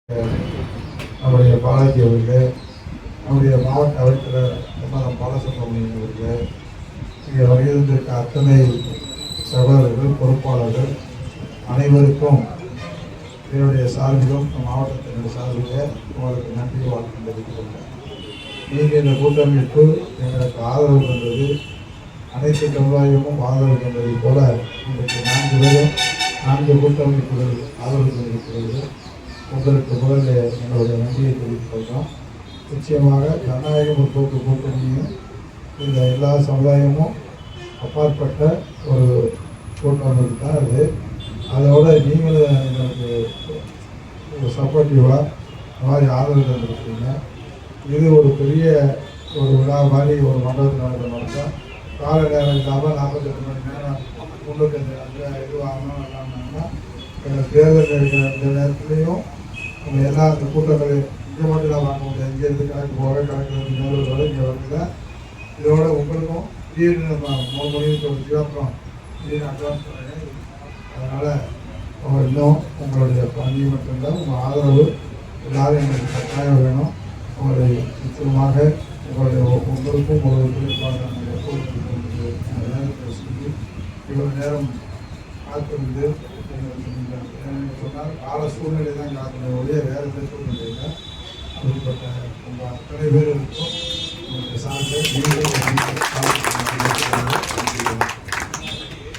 நம்முடைய பாலாஜி அவர்கள், நம்முடைய மாவட்ட அமைச்சர் எம்எல்ஏ பாலசுப்ரமணியன் அவர்கள், இங்கே வருகின்ற அத்தனை சகோதரர்கள், பொறுப்பாளர்கள் அனைவருக்கும் என்னுடைய சார்பிலும் மாவட்டத்தினுடைய சார்பிலே உங்களுக்கு நன்றி வாழ்த்து தெரிவிக்கிறேன். நீங்கள் இந்த கூட்டமைப்பு எங்களுக்கு ஆதரவு தந்தது, அனைத்து சமுதாயமும் ஆதரவு தந்ததை போல இன்றைக்கு 4 பேரும் 4 கூட்டமைப்புகள் ஆதரவு தந்திருக்கிறது. உங்களுக்கு முதல்ல எங்களுடைய நன்றியை தெரிவித்துக் கொள்கிறோம். நிச்சயமாக ஜனநாயக முற்போக்கு கூட்டணியும் இந்த எல்லா சமுதாயமும் அப்பாற்பட்ட ஒரு கூட்டமைப்பு தான் அது. அதோட நீங்களும் எங்களுக்கு சப்போர்ட்டிவாக இந்த மாதிரி ஆதரவு தந்திருக்கீங்க. இது ஒரு பெரிய ஒரு விழா மாதிரி ஒரு மண்டபத்தில் நடந்தா கால நேரம் இல்லாமல் 48 மணி நேரம் 35 இது வாங்கணும் இல்லாமன்னா தேர்தல் இருக்கிற இந்த நேரத்துலையும் நம்ம எல்லா அந்த கூட்டங்களை இங்கே மட்டும் தான் வாங்க முடியாது. இங்கேருந்து கணக்கு போக கணக்கு நேரம் இங்கே வருதுல இதோட உங்களுக்கும் திடீர்னு நம்ம 3 மணிக்கு ஒரு சிவப்புறம் திடீர்னு அட்வான்ஸ் பண்ணுறேன். அதனால் இன்னும் உங்களுடைய பணி மட்டும்தான் உங்கள் ஆதரவு எல்லாரும் எங்களுக்கு கட்டாயம் வேணும். உங்களை நிச்சயமாக உங்களுக்கும் இவ்வளவு நேரம் காத்திருந்து சொன்னால் கால சூழ்நிலை தான் காத்திருந்த ஒரே வேறு எந்த சூழ்நிலையில் அப்படிப்பட்ட உங்கள் அத்தனை பேர் இருக்கும் உங்களுக்கு சார்ந்த